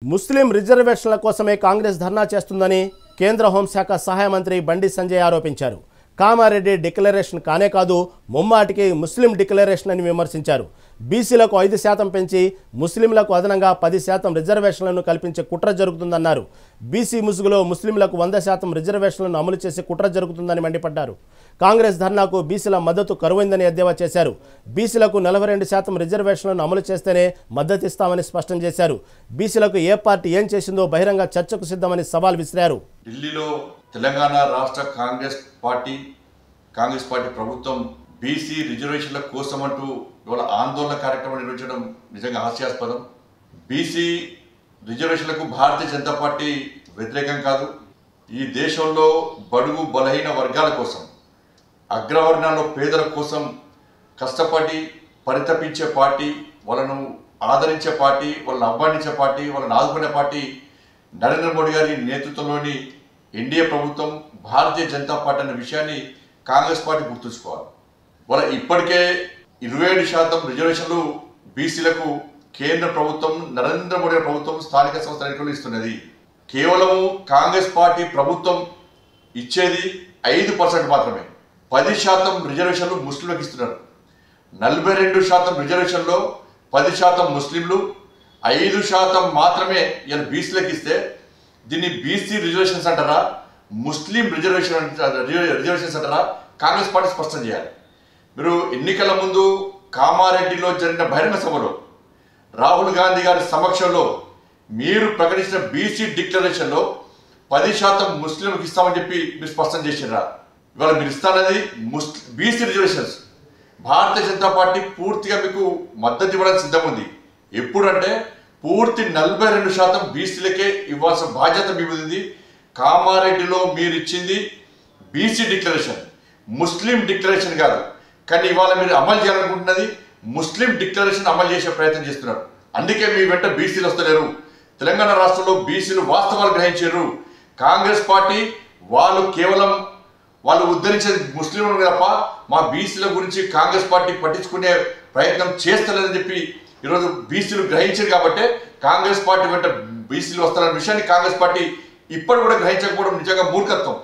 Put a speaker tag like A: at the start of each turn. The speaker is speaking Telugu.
A: ముస్లిం రిజర్వేషన్ల కోసమే కాంగ్రెస్ ధర్నా చేస్తుందని కేంద్ర హోంశాఖ సహాయ మంత్రి బండి సంజయ్ ఆరోపించారు. కామారెడ్డి డిక్లరేషన్ కానే కాదు, ముమ్మాటికి ముస్లిం డిక్లరేషన్ అని విమర్శించారు. బీసీలకు 5% పెంచి ముస్లింలకు అదనంగా 10% రిజర్వేషన్లను కల్పించే కుట్ర జరుగుతుందన్నారు. బీసీ ముసుగులో ముస్లింలకు 100% రిజర్వేషన్లను అమలు చేసే కుట్ర జరుగుతుందని మండిపడ్డారు. కాంగ్రెస్ ధర్నాకు బీసీల మద్దతు కరువైందని ఎద్దేవా చేశారు. బీసీలకు 42% రిజర్వేషన్లను అమలు చేస్తేనే మద్దతిస్తామని స్పష్టం చేశారు. బీసీలకు ఏ పార్టీ ఏం చేసిందో బహిరంగ చర్చకు సిద్ధమని సవాల్ విసిరారు.
B: ఢిల్లీలో తెలంగాణ రాష్ట్ర కాంగ్రెస్ పార్టీ ప్రభుత్వం బీసీ రిజర్వేషన్ల కోసం అంటూ ఇవాళ ఆందోళన కార్యక్రమం నిర్వహించడం నిజంగా హాస్యాస్పదం. బీసీ రిజర్వేషన్లకు భారతీయ జనతా పార్టీ వ్యతిరేకం కాదు. ఈ దేశంలో బడుగు బలహీన వర్గాల కోసం, అగ్రవర్ణాల్లో పేదల కోసం కష్టపడి పరితపించే పార్టీ, వాళ్ళను ఆదరించే పార్టీ, వాళ్ళని అవ్వానించే పార్టీ, వాళ్ళని ఆదుకునే పార్టీ నరేంద్ర మోడీ గారి నేతృత్వంలోని ఎన్డీఏ ప్రభుత్వం, భారతీయ జనతా పార్టీ అనే విషయాన్ని కాంగ్రెస్ పార్టీ గుర్తుంచుకోవాలి. వాళ్ళ ఇప్పటికే 27% రిజర్వేషన్లు బీసీలకు కేంద్ర ప్రభుత్వం, నరేంద్ర మోడీ ప్రభుత్వం స్థానిక సంస్థల ఎన్నికలు ఇస్తున్నది. కేవలము కాంగ్రెస్ పార్టీ ప్రభుత్వం ఇచ్చేది 5% మాత్రమే. 10% రిజర్వేషన్లు ముస్లింలకు ఇస్తున్నారు. 42% రిజర్వేషన్లో 10% ముస్లింలు, 5% మాత్రమే ఇలా బీసీలకు ఇస్తే దీన్ని బీసీ రిజర్వేషన్స్ అంటారా, ముస్లిం రిజర్వేషన్స్ అంటారా? కాంగ్రెస్ పార్టీ స్పష్టం చేయాలి. మీరు ఎన్నికల ముందు కామారెడ్డిలో జరిగిన బహిరంగ సభలో రాహుల్ గాంధీ గారి సమక్షంలో మీరు ప్రకటించిన బీసీ డిక్లరేషన్లో 10% ముస్లింలకు ఇస్తామని చెప్పి మీరు స్పష్టం చేసినారా? ఇవాళ మీరు ఇస్తానది BC reservations. Bharatiya Janata party పూర్తిగా మీకు మద్దతు ఇవ్వడానికి సిద్ధం ఉంది. ఎప్పుడంటే పూర్తి 42% బీసీలకే ఇవ్వాల్సిన బాధ్యత మీ మీద ఉంది. కామారెడ్డిలో మీరు ఇచ్చింది బీసీ డిక్లరేషన్, ముస్లిం డిక్లరేషన్ కాదు. కానీ ఇవాళ మీరు అమలు చేయాలనుకుంటున్నది ముస్లిం డిక్లరేషన్ అమలు చేసే ప్రయత్నం చేస్తున్నారు. అందుకే మీ వెంట బీసీలు వస్తలేరు. తెలంగాణ రాష్ట్రంలో బీసీలు వాస్తవాలు గ్రహించారు. కాంగ్రెస్ పార్టీ వాళ్ళు ఉద్ధరించేది ముస్లింలు తప్ప మా బీసీల గురించి కాంగ్రెస్ పార్టీ పట్టించుకునే ప్రయత్నం చేస్తలేదని చెప్పి ఈరోజు బీసీలు గ్రహించారు. కాబట్టి కాంగ్రెస్ పార్టీ వెంట బీసీలు వస్తారన్న విషయాన్ని కాంగ్రెస్ పార్టీ ఇప్పటి కూడా గ్రహించకపోవడం నిజంగా మూర్ఖత్వం.